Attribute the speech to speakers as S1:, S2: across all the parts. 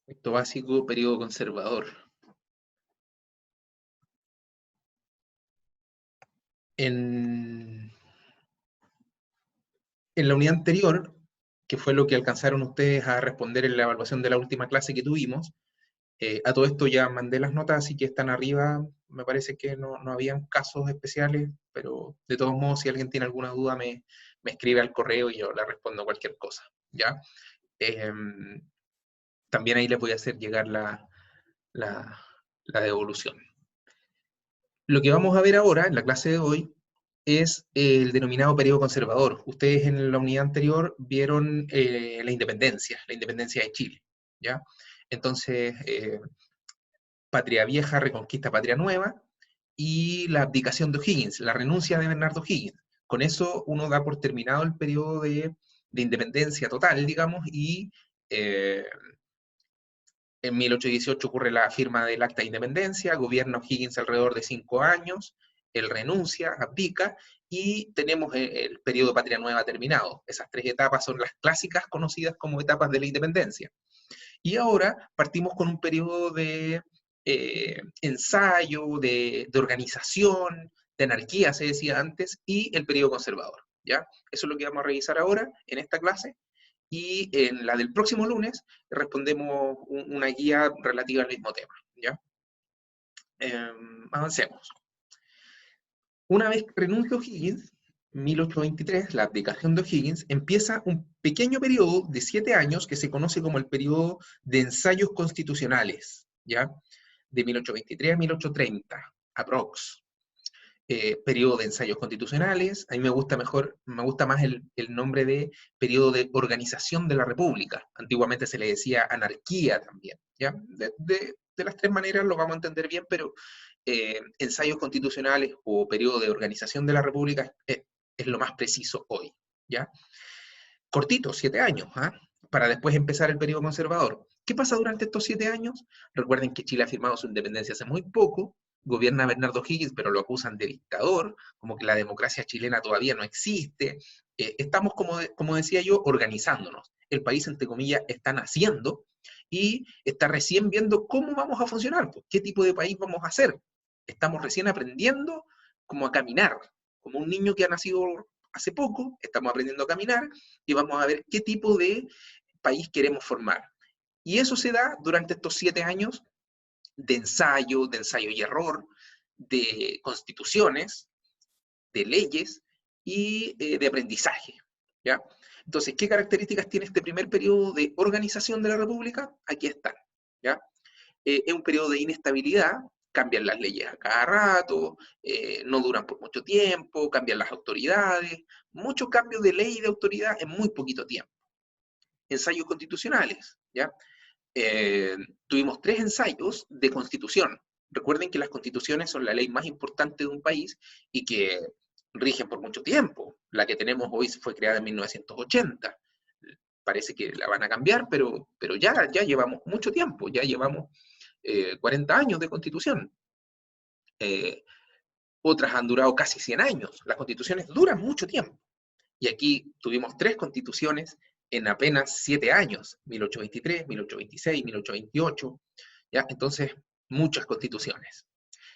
S1: Efecto básico, periodo conservador. En la unidad anterior, que fue lo que alcanzaron ustedes a responder en la evaluación de la última clase que tuvimos, a todo esto ya mandé las notas, así que están arriba. Me parece que no habían casos especiales, pero de todos modos, si alguien tiene alguna duda, me escribe al correo y yo le respondo cualquier cosa, ¿ya? También ahí les voy a hacer llegar la, la devolución. Lo que vamos a ver ahora, en la clase de hoy, es el denominado periodo conservador. Ustedes en la unidad anterior vieron la independencia de Chile, ¿ya? Entonces, Patria Vieja reconquista Patria Nueva y la abdicación de O'Higgins, la renuncia de Bernardo O'Higgins. Con eso uno da por terminado el periodo de independencia total, digamos, y en 1818 ocurre la firma del Acta de Independencia, gobierna O'Higgins alrededor de 5 años, él renuncia, abdica, y tenemos el periodo Patria Nueva terminado. Esas tres etapas son las clásicas conocidas como etapas de la independencia. Y ahora partimos con un periodo de ensayo, de organización, de anarquía, se decía antes, y el periodo conservador, ¿ya? Eso es lo que vamos a revisar ahora en esta clase. Y en la del próximo lunes respondemos una guía relativa al mismo tema, ¿ya? Avancemos. Una vez que renuncia O'Higgins, 1823, la abdicación de O'Higgins, empieza un pequeño periodo de 7 años que se conoce como el periodo de ensayos constitucionales, ¿ya? De 1823 a 1830, aprox. Periodo de ensayos constitucionales, a mí me gusta más el nombre de periodo de organización de la República. Antiguamente se le decía anarquía también, ¿ya? De las tres maneras lo vamos a entender bien, pero ensayos constitucionales o periodo de organización de la República es lo más preciso hoy, ¿ya? Cortito, 7 años, ¿ah? Para después empezar el periodo conservador. ¿Qué pasa durante estos 7 años? Recuerden que Chile ha firmado su independencia hace muy poco, gobierna Bernardo Higgins, pero lo acusan de dictador, como que la democracia chilena todavía no existe. Estamos, como decía yo, organizándonos. El país, entre comillas, está naciendo y está recién viendo cómo vamos a funcionar, pues, qué tipo de país vamos a ser. Estamos recién aprendiendo como a caminar, como un niño que ha nacido hace poco, estamos aprendiendo a caminar y vamos a ver qué tipo de país queremos formar. Y eso se da durante estos 7 años de ensayo y error, de constituciones, de leyes y de aprendizaje, ¿ya? Entonces, ¿qué características tiene este primer periodo de organización de la República? Aquí están, ¿ya? Es un periodo de inestabilidad, cambian las leyes a cada rato, no duran por mucho tiempo, cambian las autoridades, muchos cambios de ley y de autoridad en muy poquito tiempo. Ensayos constitucionales, ¿ya? Tuvimos 3 ensayos de constitución. Recuerden que las constituciones son la ley más importante de un país y que rigen por mucho tiempo. La que tenemos hoy fue creada en 1980. Parece que la van a cambiar, pero ya llevamos mucho tiempo, ya llevamos 40 años de constitución. Otras han durado casi 100 años. Las constituciones duran mucho tiempo. Y aquí tuvimos 3 constituciones en apenas 7 años, 1823, 1826, 1828, ¿ya? Entonces, muchas constituciones.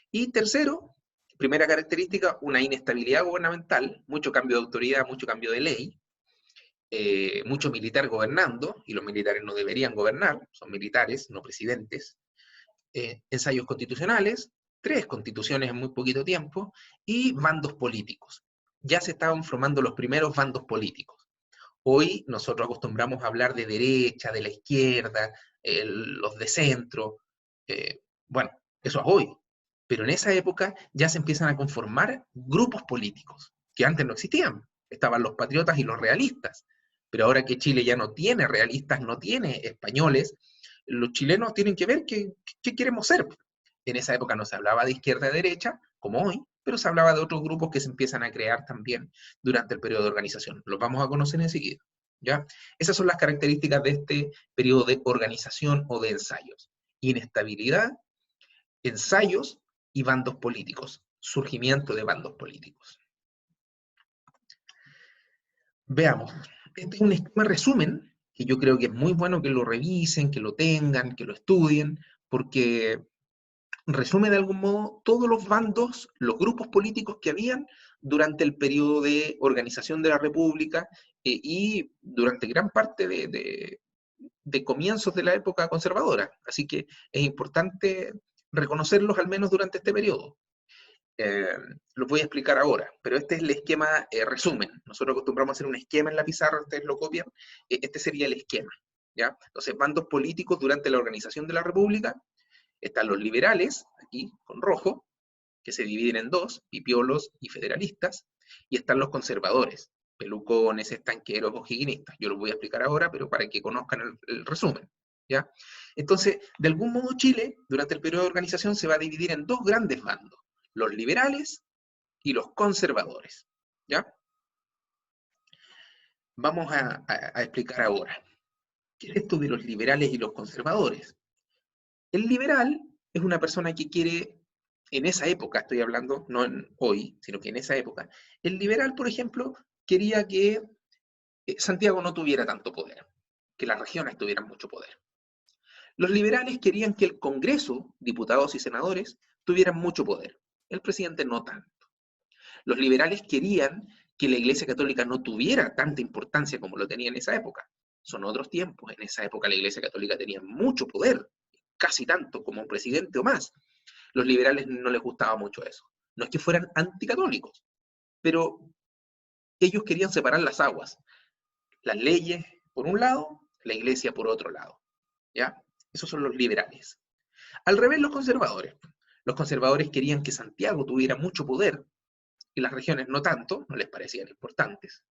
S1: Y tercero, primera característica, una inestabilidad gubernamental, mucho cambio de autoridad, mucho cambio de ley, mucho militar gobernando, y los militares no deberían gobernar, son militares, no presidentes. Ensayos constitucionales, 3 constituciones en muy poquito tiempo, y bandos políticos. Ya se estaban formando los primeros bandos políticos. Hoy nosotros acostumbramos a hablar de derecha, de la izquierda, los de centro. Bueno, eso es hoy. Pero en esa época ya se empiezan a conformar grupos políticos que antes no existían. Estaban los patriotas y los realistas. Pero ahora que Chile ya no tiene realistas, no tiene españoles, los chilenos tienen que ver qué queremos ser. En esa época no se hablaba de izquierda y derecha, como hoy, pero se hablaba de otros grupos que se empiezan a crear también durante el periodo de organización. Los vamos a conocer enseguida, ¿ya? Esas son las características de este periodo de organización o de ensayos. Inestabilidad, ensayos y bandos políticos. Surgimiento de bandos políticos. Veamos. Este es un esquema resumen que yo creo que es muy bueno que lo revisen, que lo tengan, que lo estudien, porque resume de algún modo todos los bandos, los grupos políticos que habían durante el periodo de organización de la República y durante gran parte de comienzos de la época conservadora. Así que es importante reconocerlos al menos durante este periodo. Lo voy a explicar ahora, pero este es el esquema resumen. Nosotros acostumbramos a hacer un esquema en la pizarra, ustedes lo copian, este sería el esquema. ¿Ya? Entonces, bandos políticos durante la organización de la República, están los liberales, aquí con rojo, que se dividen en dos, pipiolos y federalistas, y están los conservadores, pelucones, estanqueros, o'higginistas. Yo los voy a explicar ahora, pero para que conozcan el resumen. ¿Ya? Entonces, de algún modo Chile, durante el periodo de organización, se va a dividir en dos grandes bandos, los liberales y los conservadores. ¿Ya? Vamos a explicar ahora. ¿Qué es esto de los liberales y los conservadores? El liberal es una persona que quiere, en esa época estoy hablando, no hoy, sino que en esa época, el liberal, por ejemplo, quería que Santiago no tuviera tanto poder, que las regiones tuvieran mucho poder. Los liberales querían que el Congreso, diputados y senadores, tuvieran mucho poder, el presidente no tanto. Los liberales querían que la Iglesia Católica no tuviera tanta importancia como lo tenía en esa época. Son otros tiempos, en esa época la Iglesia Católica tenía mucho poder, casi tanto como un presidente o más. Los liberales no les gustaba mucho eso. No es que fueran anticatólicos, pero ellos querían separar las aguas. Las leyes por un lado, la iglesia por otro lado. ¿Ya? Esos son los liberales. Al revés, los conservadores. Los conservadores querían que Santiago tuviera mucho poder y las regiones no tanto, no les parecían importantes.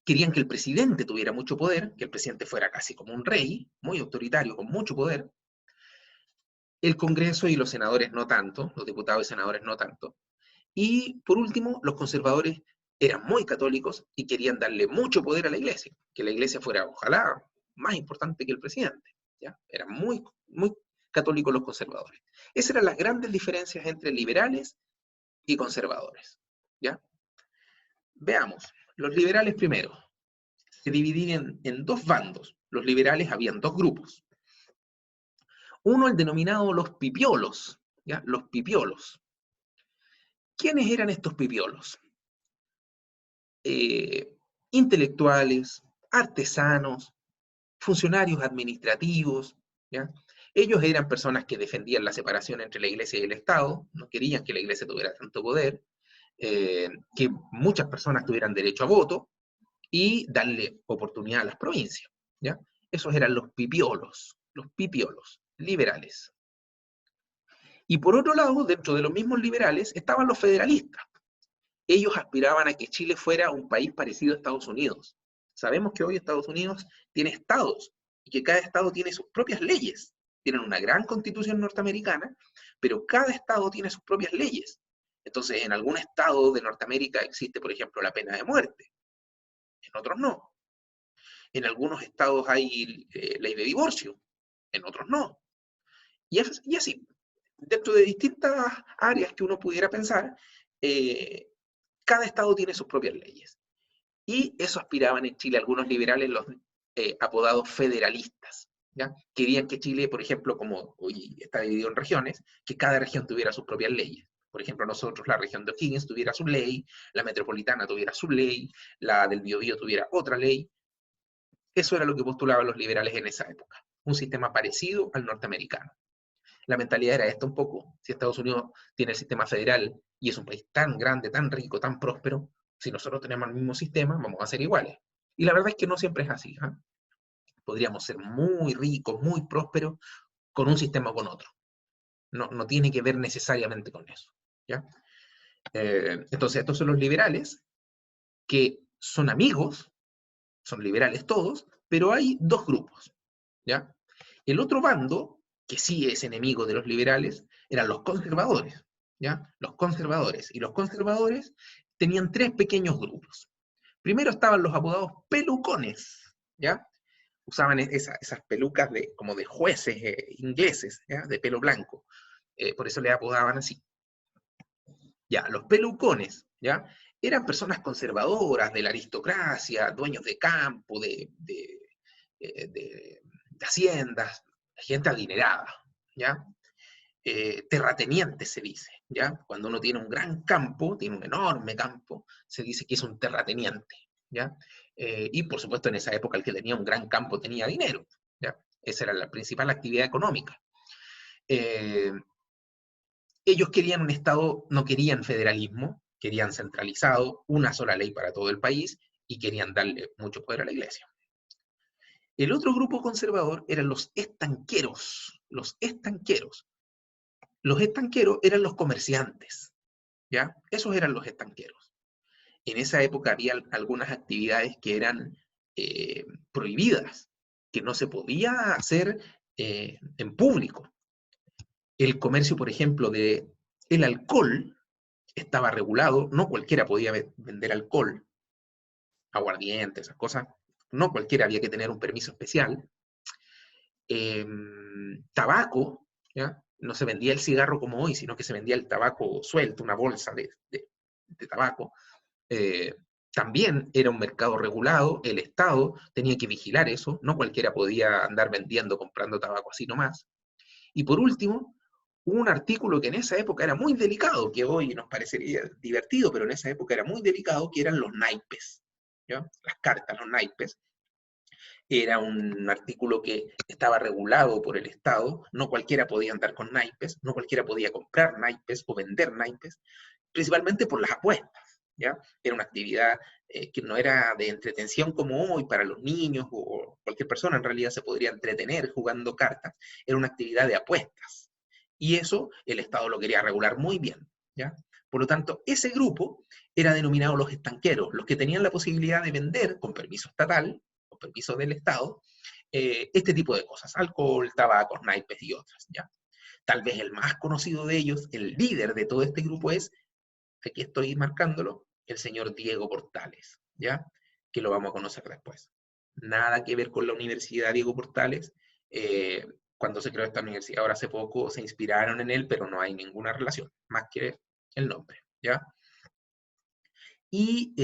S1: Querían que el presidente tuviera mucho poder, que el presidente fuera casi como un rey, muy autoritario, con mucho poder. El Congreso y los senadores no tanto, los diputados y senadores no tanto. Y por último, los conservadores eran muy católicos y querían darle mucho poder a la iglesia, que la iglesia fuera, ojalá, más importante que el presidente. ¿Ya? Eran muy, muy católicos los conservadores. Esas eran las grandes diferencias entre liberales y conservadores. ¿Ya? Veamos, los liberales primero se dividían en dos bandos. Los liberales habían dos grupos. Uno, el denominado los pipiolos. ¿Ya? Los pipiolos. ¿Quiénes eran estos pipiolos? Intelectuales, artesanos, funcionarios administrativos, ¿ya? Ellos eran personas que defendían la separación entre la iglesia y el Estado, no querían que la iglesia tuviera tanto poder, que muchas personas tuvieran derecho a voto y darle oportunidad a las provincias, ¿ya? Esos eran los pipiolos liberales. Y por otro lado, dentro de los mismos liberales, estaban los federalistas. Ellos aspiraban a que Chile fuera un país parecido a Estados Unidos. Sabemos que hoy Estados Unidos tiene estados y que cada estado tiene sus propias leyes. Tienen una gran constitución norteamericana, pero cada estado tiene sus propias leyes. Entonces, en algún estado de Norteamérica existe, por ejemplo, la pena de muerte. En otros no. En algunos estados hay ley de divorcio. En otros no. Y así, dentro de distintas áreas que uno pudiera pensar, cada estado tiene sus propias leyes. Y eso aspiraban en Chile algunos liberales, los apodados federalistas. ¿Ya? Querían que Chile, por ejemplo, como hoy está dividido en regiones, que cada región tuviera sus propias leyes. Por ejemplo, nosotros, la región de O'Higgins tuviera su ley, la metropolitana tuviera su ley, la del Biobío tuviera otra ley. Eso era lo que postulaban los liberales en esa época. Un sistema parecido al norteamericano. La mentalidad era esta un poco. Si Estados Unidos tiene el sistema federal y es un país tan grande, tan rico, tan próspero, si nosotros tenemos el mismo sistema, vamos a ser iguales. Y la verdad es que no siempre es así. ¿Eh? Podríamos ser muy ricos, muy prósperos, con un sistema o con otro. No tiene que ver necesariamente con eso. ¿Ya? Entonces, estos son los liberales, que son amigos, son liberales todos, pero hay dos grupos. ¿Ya? El otro bando, que sí es enemigo de los liberales, eran los conservadores. ¿Ya? Los conservadores. Y los conservadores tenían tres pequeños grupos. Primero estaban los apodados pelucones, ¿ya? Usaban esas pelucas como de jueces ingleses, ¿ya? De pelo blanco. Por eso le apodaban así. Ya, los pelucones, ¿ya? Eran personas conservadoras de la aristocracia, dueños de campo, de haciendas, gente adinerada, ¿ya? Terrateniente se dice, ¿ya? Cuando uno tiene un gran campo, tiene un enorme campo, se dice que es un terrateniente, ¿ya? Y por supuesto en esa época el que tenía un gran campo tenía dinero, ¿ya? Esa era la principal actividad económica. Ellos querían un Estado, no querían federalismo, querían centralizado, una sola ley para todo el país y querían darle mucho poder a la iglesia. El otro grupo conservador eran los estanqueros. Los estanqueros. Los estanqueros eran los comerciantes, ¿ya? Esos eran los estanqueros. En esa época había algunas actividades que eran prohibidas, que no se podía hacer en público. El comercio, por ejemplo, de el alcohol estaba regulado, no cualquiera podía vender alcohol, aguardiente, esas cosas, no cualquiera, había que tener un permiso especial. Tabaco, ¿ya? No se vendía el cigarro como hoy, sino que se vendía el tabaco suelto, una bolsa de tabaco. También era un mercado regulado, el Estado tenía que vigilar eso, no cualquiera podía andar vendiendo, comprando tabaco así nomás. Y por último, hubo un artículo que en esa época era muy delicado, que hoy nos parecería divertido, pero en esa época era muy delicado, que eran los naipes, ¿ya? Las cartas, los naipes. Era un artículo que estaba regulado por el Estado, no cualquiera podía andar con naipes, no cualquiera podía comprar naipes o vender naipes, principalmente por las apuestas, ¿ya? Era una actividad que no era de entretención como hoy para los niños o cualquier persona en realidad se podría entretener jugando cartas, era una actividad de apuestas. Y eso el Estado lo quería regular muy bien, ¿ya? Por lo tanto, ese grupo era denominado los estanqueros, los que tenían la posibilidad de vender con permiso estatal, con permiso del Estado, este tipo de cosas, alcohol, tabacos, naipes y otras, ¿ya? Tal vez el más conocido de ellos, el líder de todo este grupo es, aquí estoy marcándolo, el señor Diego Portales, ¿ya? Que lo vamos a conocer después. Nada que ver con la Universidad Diego Portales. Cuando se creó esta universidad, ahora hace poco, se inspiraron en él, pero no hay ninguna relación, más que el nombre, ¿ya? Y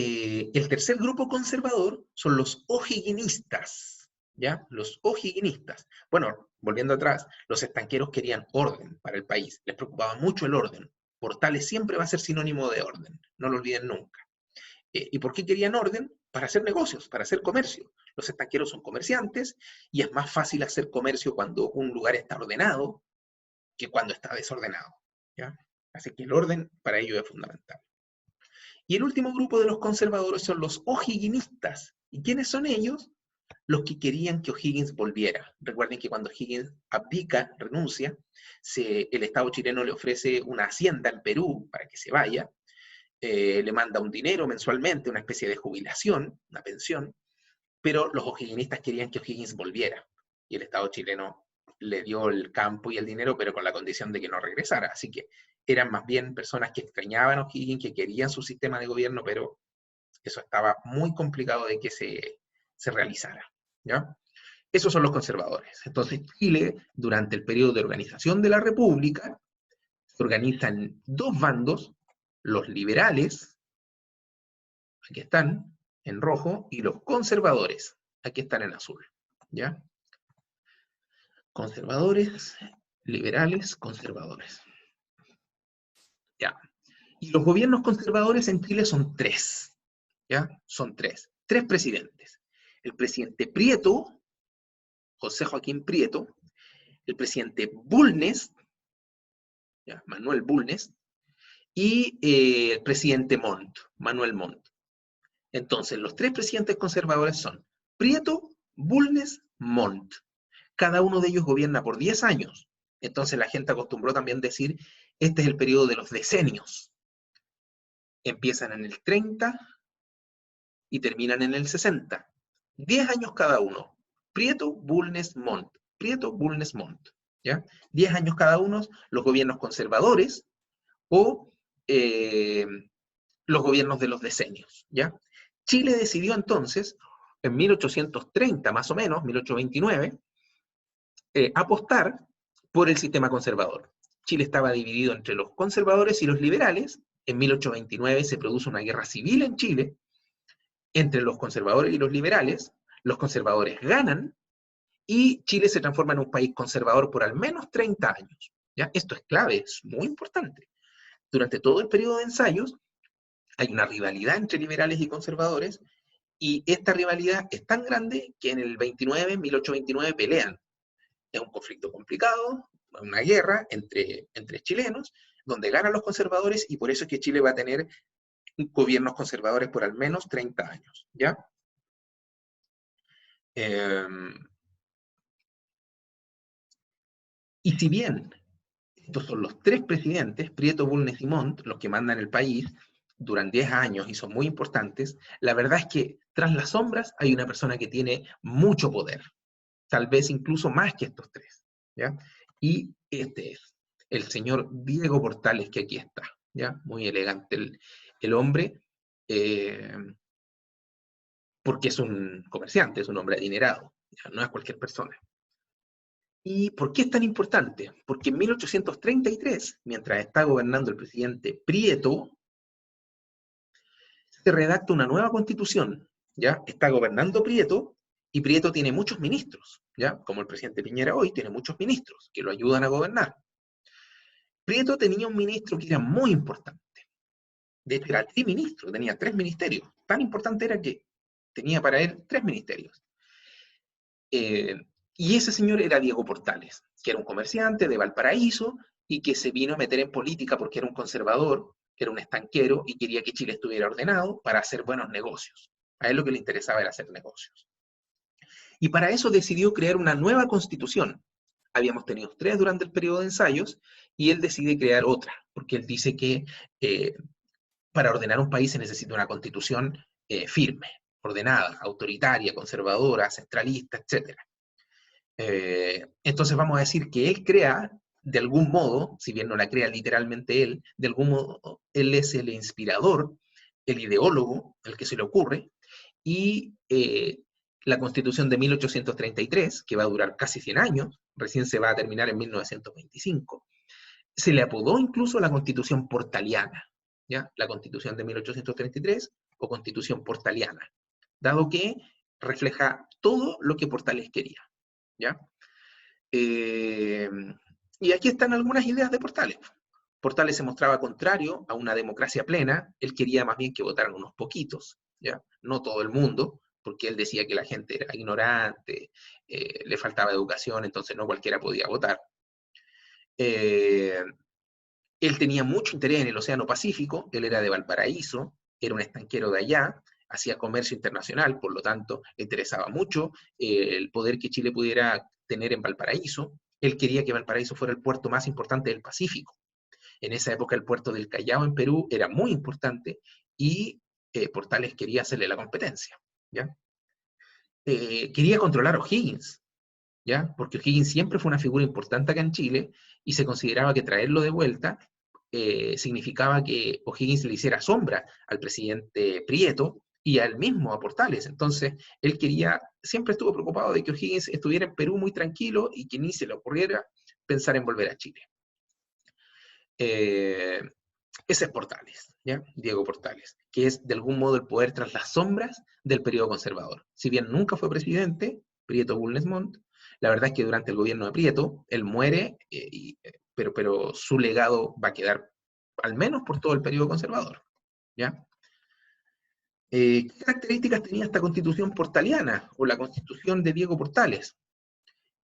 S1: el tercer grupo conservador son los o'higginistas, ¿ya? Los o'higginistas. Bueno, volviendo atrás, los estanqueros querían orden para el país, les preocupaba mucho el orden. Portales siempre va a ser sinónimo de orden, no lo olviden nunca. ¿Y por qué querían orden? Para hacer negocios, para hacer comercio. Los estanqueros son comerciantes y es más fácil hacer comercio cuando un lugar está ordenado que cuando está desordenado, ¿ya? Así que el orden para ellos es fundamental. Y el último grupo de los conservadores son los o'higginistas. ¿Y quiénes son ellos? Los que querían que O'Higgins volviera. Recuerden que cuando O'Higgins abdica, renuncia, el Estado chileno le ofrece una hacienda en Perú para que se vaya, le manda un dinero mensualmente, una especie de jubilación, una pensión, pero los o'higginistas querían que O'Higgins volviera. Y el Estado chileno le dio el campo y el dinero, pero con la condición de que no regresara. Así que eran más bien personas que extrañaban a O'Higgins, que querían su sistema de gobierno, pero eso estaba muy complicado de que se realizara, ¿ya? Esos son los conservadores. Entonces Chile, durante el periodo de organización de la República, se organiza en dos bandos, los liberales, aquí están, en rojo, y los conservadores, aquí están en azul, ¿ya? Conservadores, liberales, conservadores. Ya. Y los gobiernos conservadores en Chile son tres, ¿ya? Son tres. Tres presidentes. El presidente Prieto, José Joaquín Prieto, el presidente Bulnes, ¿ya? Manuel Bulnes, y el presidente Montt, Manuel Montt. Entonces, los tres presidentes conservadores son Prieto, Bulnes, Montt. Cada uno de ellos gobierna por 10 años. Entonces la gente acostumbró también decir, este es el periodo de los decenios. Empiezan en el 30 y terminan en el 60. 10 años cada uno. Prieto, Bulnes, Montt. Prieto, Bulnes, Montt. ¿Ya? 10 años cada uno, los gobiernos conservadores o los gobiernos de los decenios. ¿Ya? Chile decidió entonces, en 1830 más o menos, 1829, apostar por el sistema conservador. Chile estaba dividido entre los conservadores y los liberales. En 1829 se produce una guerra civil en Chile entre los conservadores y los liberales. Los conservadores ganan y Chile se transforma en un país conservador por al menos 30 años. ¿Ya? Esto es clave, es muy importante. Durante todo el periodo de ensayos hay una rivalidad entre liberales y conservadores, y esta rivalidad es tan grande que en el 1829 pelean. Es un conflicto complicado, una guerra entre chilenos, donde ganan los conservadores, y por eso es que Chile va a tener gobiernos conservadores por al menos 30 años. ¿Ya? Y si bien estos son los tres presidentes, Prieto, Bulnes y Montt, los que mandan el país, duran 10 años y son muy importantes, la verdad es que tras las sombras hay una persona que tiene mucho poder, tal vez incluso más que estos tres, ¿ya? Y este es el señor Diego Portales, que aquí está, ¿ya? Muy elegante el hombre, eh, porque es un comerciante, es un hombre adinerado, ¿ya? No es cualquier persona. ¿Y por qué es tan importante? Porque en 1833, mientras está gobernando el presidente Prieto, se redacta una nueva constitución, ¿ya? Está gobernando Prieto, y Prieto tiene muchos ministros, ¿ya? Como el presidente Piñera hoy tiene muchos ministros que lo ayudan a gobernar. Prieto tenía un ministro que era muy importante. De hecho, era triministro, tenía 3 ministerios. Tan importante era que tenía para él 3 ministerios. Eh, y ese señor era Diego Portales, que era un comerciante de Valparaíso y que se vino a meter en política porque era un conservador, era un estanquero y quería que Chile estuviera ordenado para hacer buenos negocios. A él lo que le interesaba era hacer negocios. Y para eso decidió crear una nueva constitución. Habíamos tenido 3 durante el periodo de ensayos y él decide crear otra, porque él dice que eh, para ordenar un país se necesita una constitución firme, ordenada, autoritaria, conservadora, centralista, etc. Entonces vamos a decir que él crea, de algún modo, si bien no la crea literalmente él, de algún modo él es el inspirador, el ideólogo, el que se le ocurre, y la Constitución de 1833, que va a durar casi 100 años, recién se va a terminar en 1925, se le apodó incluso la Constitución portaliana, ¿ya? La Constitución de 1833 o Constitución portaliana, dado que refleja todo lo que Portales quería, ¿ya? Eh, y aquí están algunas ideas de Portales. Portales se mostraba contrario a una democracia plena, él quería más bien que votaran unos poquitos, ¿ya? No todo el mundo, porque él decía que la gente era ignorante, le faltaba educación, entonces no cualquiera podía votar. Eh, Él tenía mucho interés en el Océano Pacífico, él era de Valparaíso, era un estanquero de allá, hacía comercio internacional, por lo tanto, le interesaba mucho el poder que Chile pudiera tener en Valparaíso. Él quería que Valparaíso fuera el puerto más importante del Pacífico. En esa época el puerto del Callao en Perú era muy importante y Portales quería hacerle la competencia, ¿ya? Quería controlar a O'Higgins, ¿ya? Porque O'Higgins siempre fue una figura importante acá en Chile y se consideraba que traerlo de vuelta significaba que O'Higgins le hiciera sombra al presidente Prieto y al mismo a Portales. Entonces, él quería, siempre estuvo preocupado de que O'Higgins estuviera en Perú muy tranquilo y que ni se le ocurriera pensar en volver a Chile. Eh, Ese es Portales, ¿ya? Diego Portales, que es de algún modo el poder tras las sombras del periodo conservador. Si bien nunca fue presidente, Prieto Bulnes Montt, la verdad es que durante el gobierno de Prieto, él muere, pero su legado va a quedar al menos por todo el periodo conservador, ¿ya? ¿Qué características tenía esta constitución portaliana o la constitución de Diego Portales?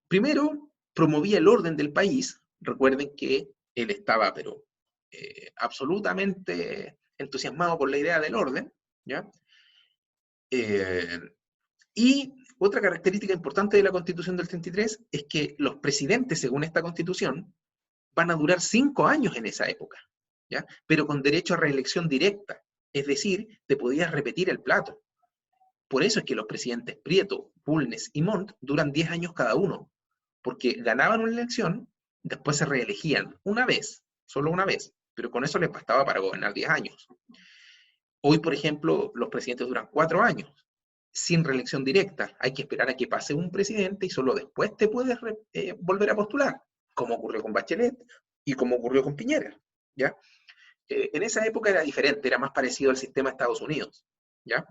S1: Primero, promovía el orden del país. Recuerden que él estaba, pero absolutamente entusiasmado por la idea del orden, ¿ya? Eh, y otra característica importante de la Constitución del 33 es que los presidentes, según esta Constitución, van a durar 5 años en esa época, ¿ya? Pero con derecho a reelección directa, es decir, te podías repetir el plato. Por eso es que los presidentes Prieto, Bulnes y Montt duran 10 años cada uno, porque ganaban una elección, después se reelegían una vez, solo una vez, pero con eso les bastaba para gobernar 10 años. Hoy, por ejemplo, los presidentes duran 4 años, sin reelección directa. Hay que esperar a que pase un presidente y solo después te puedes volver a postular, como ocurrió con Bachelet y como ocurrió con Piñera, ¿ya? En esa época era diferente, era más parecido al sistema de Estados Unidos, ¿ya?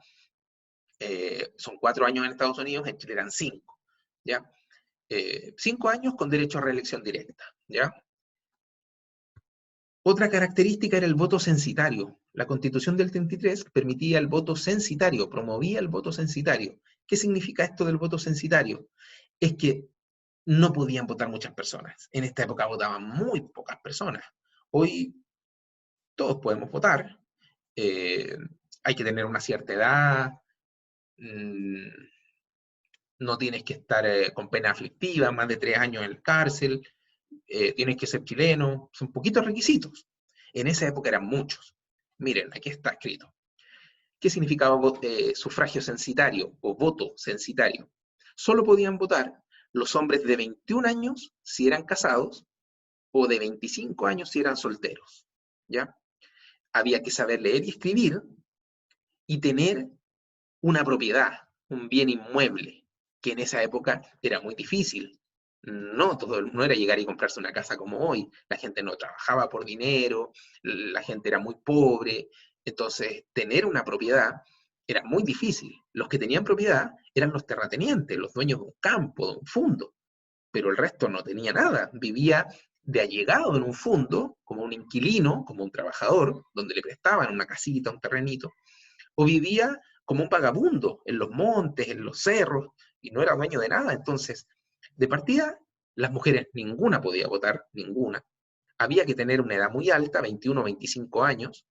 S1: Son 4 años en Estados Unidos, en Chile eran 5, ¿ya? 5 años con derecho a reelección directa, ¿ya? Otra característica era el voto censitario. La Constitución del 33 permitía el voto censitario, promovía el voto censitario. ¿Qué significa esto del voto censitario? Es que no podían votar muchas personas. En esta época votaban muy pocas personas. Hoy todos podemos votar. eh, Hay que tener una cierta edad, mm, no tienes que estar con pena aflictiva, más de 3 años en la cárcel, tienes que ser chileno, son poquitos requisitos. En esa época eran muchos. Miren, aquí está escrito. ¿Qué significaba sufragio censitario o voto censitario? Solo podían votar los hombres de 21 años si eran casados o de 25 años si eran solteros. ¿Ya? Había que saber leer y escribir y tener una propiedad, un bien inmueble, que en esa época era muy difícil. No era llegar y comprarse una casa como hoy. La gente no trabajaba por dinero, la gente era muy pobre. Entonces, tener una propiedad era muy difícil. Los que tenían propiedad eran los terratenientes, los dueños de un campo, de un fundo, pero el resto no tenía nada. Vivía de allegado en un fondo, como un inquilino, como un trabajador, donde le prestaban una casita, un terrenito, o vivía como un vagabundo en los montes, en los cerros, y no era dueño de nada. Entonces, de partida, las mujeres ninguna podía votar, ninguna. Había que tener una edad muy alta, 21 o 25 años,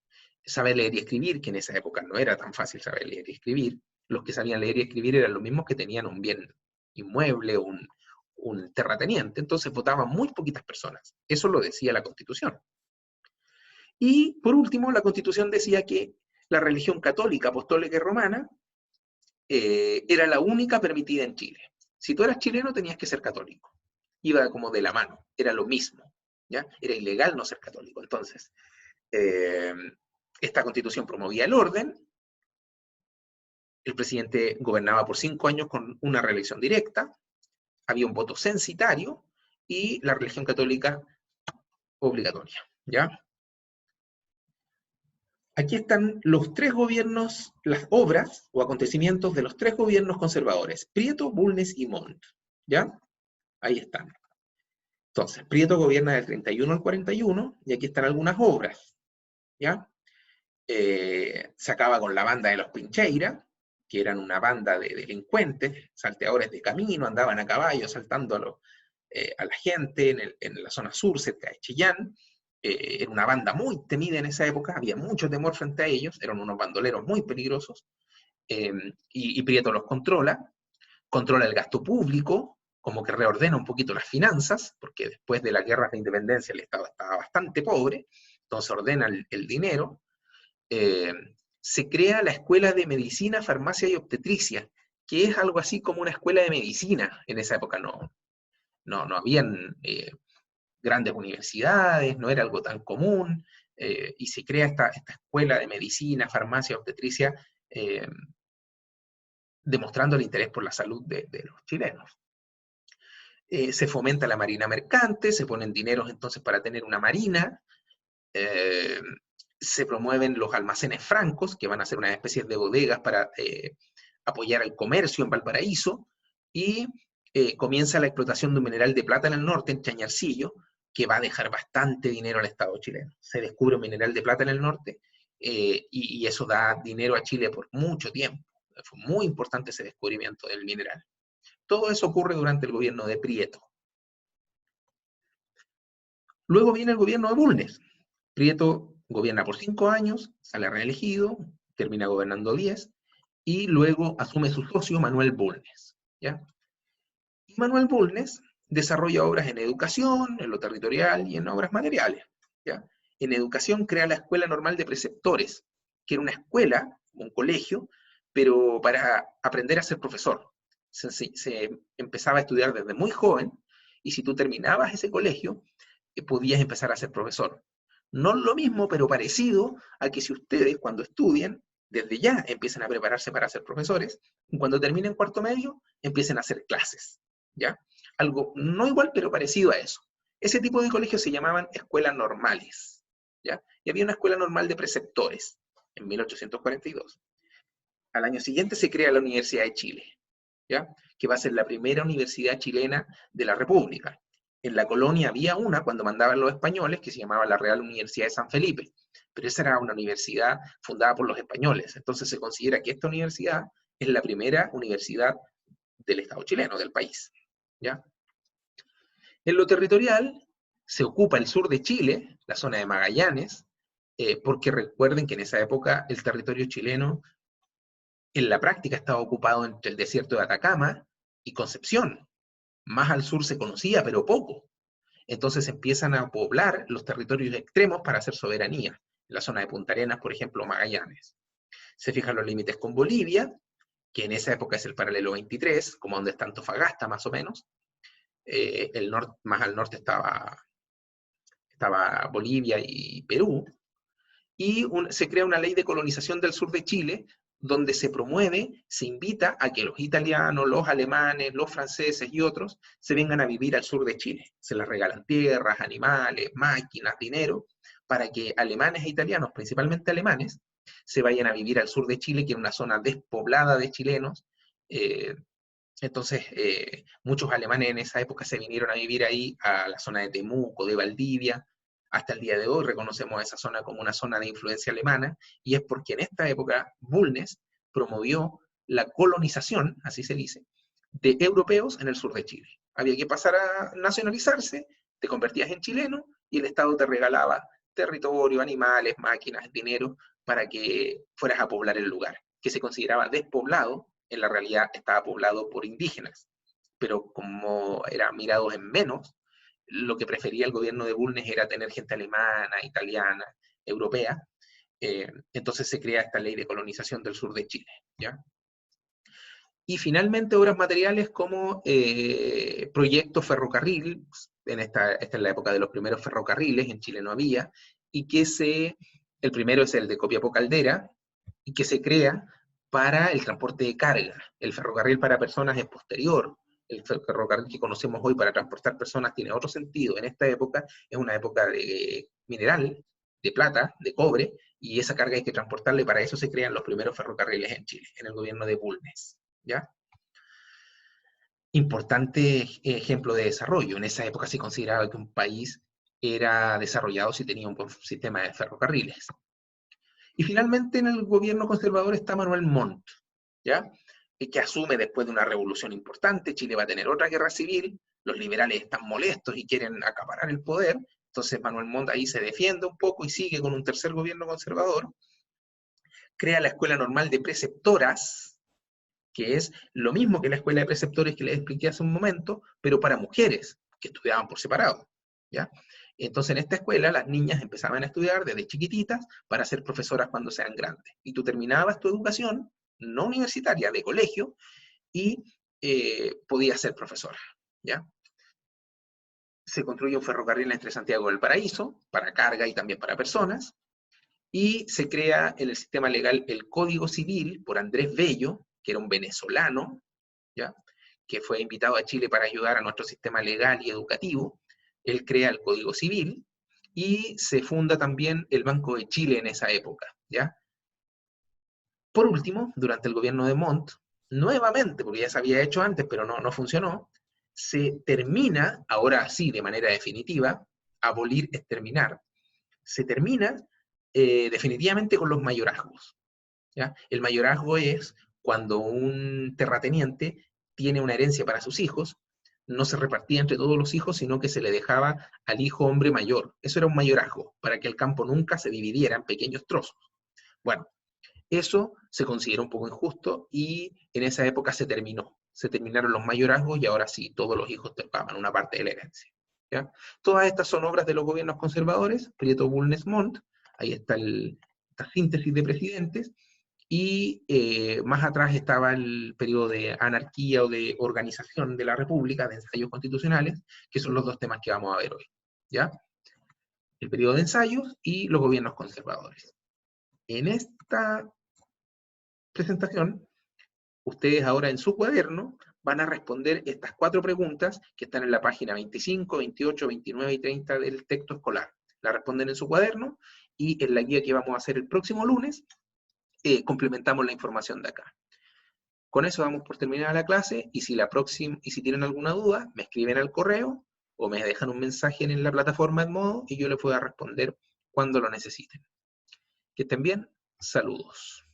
S1: saber leer y escribir, que en esa época no era tan fácil saber leer y escribir. Los que sabían leer y escribir eran los mismos que tenían un bien inmueble, un terrateniente, entonces votaban muy poquitas personas. Eso lo decía la Constitución. Y por último, la Constitución decía que la religión católica, apostólica y romana era la única permitida en Chile. Si tú eras chileno, tenías que ser católico. Iba como de la mano, era lo mismo. ¿Ya? Era ilegal no ser católico. Entonces, esta Constitución promovía el orden, el presidente gobernaba por 5 años con una reelección directa, había un voto censitario y la religión católica obligatoria. ¿Ya? Aquí están los 3 gobiernos, las obras o acontecimientos de los 3 gobiernos conservadores, Prieto, Bulnes y Montt. ¿Ya? Ahí están. Entonces, Prieto gobierna del 31 al 41 y aquí están algunas obras. ¿Ya? Se acaba con la banda de los Pincheira, que eran una banda de delincuentes, salteadores de camino, andaban a caballo saltando a la gente en la zona sur, cerca de Chillán. Era una banda muy temida en esa época, había mucho temor frente a ellos, eran unos bandoleros muy peligrosos, y Prieto los controla el gasto público, como que reordena un poquito las finanzas, porque después de las guerras de independencia el Estado estaba bastante pobre, entonces ordena el dinero. eh, Se crea la Escuela de Medicina, Farmacia y Obstetricia, que es algo así como una escuela de medicina. En esa época no habían grandes universidades, no era algo tan común, y se crea esta escuela de medicina, farmacia, obstetricia, eh, demostrando el interés por la salud de los chilenos. Se fomenta la marina mercante, se ponen dineros entonces para tener una marina, eh, se promueven los almacenes francos, que van a ser una especie de bodegas para apoyar el comercio en Valparaíso, y comienza la explotación de un mineral de plata en el norte, en Chañarcillo, que va a dejar bastante dinero al Estado chileno. Se descubre un mineral de plata en el norte y eso da dinero a Chile por mucho tiempo. Fue muy importante ese descubrimiento del mineral. Todo eso ocurre durante el gobierno de Prieto. Luego viene el gobierno de Bulnes. Prieto gobierna por 5 años, sale reelegido, termina gobernando 10, y luego asume su socio Manuel Bulnes. ¿Ya? Y Manuel Bulnes desarrolla obras en educación, en lo territorial y en obras materiales. ¿Ya? En educación crea la Escuela Normal de Preceptores, que era una escuela, un colegio, pero para aprender a ser profesor. Se empezaba a estudiar desde muy joven, y si tú terminabas ese colegio, podías empezar a ser profesor. No lo mismo, pero parecido a que si ustedes cuando estudien, desde ya empiecen a prepararse para ser profesores, y cuando terminen cuarto medio, empiecen a hacer clases. ¿Ya? Algo no igual, pero parecido a eso. Ese tipo de colegios se llamaban escuelas normales. ¿Ya? Y había una escuela normal de preceptores en 1842. Al año siguiente se crea la Universidad de Chile. ¿ya? Que va a ser la primera universidad chilena de la República. En la colonia había una cuando mandaban los españoles que se llamaba la Real Universidad de San Felipe, pero esa era una universidad fundada por los españoles. Entonces se considera que esta universidad es la primera universidad del Estado chileno, del país, ¿ya? En lo territorial se ocupa el sur de Chile, la zona de Magallanes, porque recuerden que en esa época el territorio chileno en la práctica estaba ocupado entre el desierto de Atacama y Concepción. Más al sur se conocía, pero poco. Entonces empiezan a poblar los territorios extremos para hacer soberanía. En la zona de Punta Arenas, por ejemplo, Magallanes. Se fijan los límites con Bolivia, que en esa época es el paralelo 23, como donde está Antofagasta más o menos. Más al norte estaba Bolivia y Perú. Y se crea una ley de colonización del sur de Chile, donde se promueve, se invita a que los italianos, los alemanes, los franceses y otros se vengan a vivir al sur de Chile. Se les regalan tierras, animales, máquinas, dinero, para que alemanes e italianos, principalmente alemanes, se vayan a vivir al sur de Chile, que es una zona despoblada de chilenos. Entonces, muchos alemanes en esa época se vinieron a vivir ahí, a la zona de Temuco, de Valdivia. Hasta el día de hoy reconocemos a esa zona como una zona de influencia alemana, y es porque en esta época Bulnes promovió la colonización, así se dice, de europeos en el sur de Chile. Había que pasar a nacionalizarse, te convertías en chileno, y el Estado te regalaba territorio, animales, máquinas, dinero, para que fueras a poblar el lugar, que se consideraba despoblado. En la realidad estaba poblado por indígenas, pero como eran mirados en menos, lo que prefería el gobierno de Bulnes era tener gente alemana, italiana, europea. Entonces se crea esta ley de colonización del sur de Chile, ¿ya? Y finalmente obras materiales como proyectos ferrocarril. Esta es la época de los primeros ferrocarriles, en Chile no había, y el primero es el de Copiapó Caldera, y que se crea para el transporte de carga. El ferrocarril para personas es posterior. El ferrocarril que conocemos hoy para transportar personas tiene otro sentido. En esta época es una época de mineral, de plata, de cobre, y esa carga hay que transportarla, y para eso se crean los primeros ferrocarriles en Chile, en el gobierno de Bulnes, ¿ya? Importante ejemplo de desarrollo. En esa época se consideraba que un país era desarrollado si tenía un buen sistema de ferrocarriles. Y finalmente en el gobierno conservador está Manuel Montt, ¿ya? Que asume después de una revolución importante. Chile va a tener otra guerra civil, los liberales están molestos y quieren acaparar el poder, entonces Manuel Montt ahí se defiende un poco y sigue con un tercer gobierno conservador. Crea la Escuela Normal de Preceptoras, que es lo mismo que la Escuela de Preceptores que les expliqué hace un momento, pero para mujeres que estudiaban por separado, ¿ya? Entonces en esta escuela las niñas empezaban a estudiar desde chiquititas para ser profesoras cuando sean grandes. Y tú terminabas tu educación, no universitaria, de colegio, y podías ser profesora, ¿ya? Se construye un ferrocarril entre Santiago y Valparaíso, para carga y también para personas, y se crea en el sistema legal el Código Civil por Andrés Bello, que era un venezolano, ¿ya? Que fue invitado a Chile para ayudar a nuestro sistema legal y educativo. Él crea el Código Civil y se funda también el Banco de Chile en esa época, ¿ya? Por último, durante el gobierno de Montt, nuevamente, porque ya se había hecho antes, pero no funcionó, se termina, ahora sí, de manera definitiva, abolir, exterminar, se termina definitivamente con los mayorazgos, ¿ya? El mayorazgo es cuando un terrateniente tiene una herencia para sus hijos, no se repartía entre todos los hijos, sino que se le dejaba al hijo hombre mayor. Eso era un mayorazgo, para que el campo nunca se dividiera en pequeños trozos. Bueno, eso se consideró un poco injusto y en esa época se terminó. Se terminaron los mayorazgos y ahora sí, todos los hijos tocaban una parte de la herencia, ¿ya? Todas estas son obras de los gobiernos conservadores, Prieto, Bulnes, Montt. Ahí está esta síntesis de presidentes. Y más atrás estaba el periodo de anarquía o de organización de la República, de ensayos constitucionales, que son los dos temas que vamos a ver hoy, ¿ya? El periodo de ensayos y los gobiernos conservadores. En esta presentación, ustedes ahora en su cuaderno van a responder estas 4 preguntas que están en la página 25, 28, 29 y 30 del texto escolar. La responden en su cuaderno y en la guía que vamos a hacer el próximo lunes complementamos la información de acá. Con eso damos por terminada la clase, y si tienen alguna duda, me escriben al correo o me dejan un mensaje en la plataforma Edmodo y yo les voy a responder cuando lo necesiten. Que estén bien, saludos.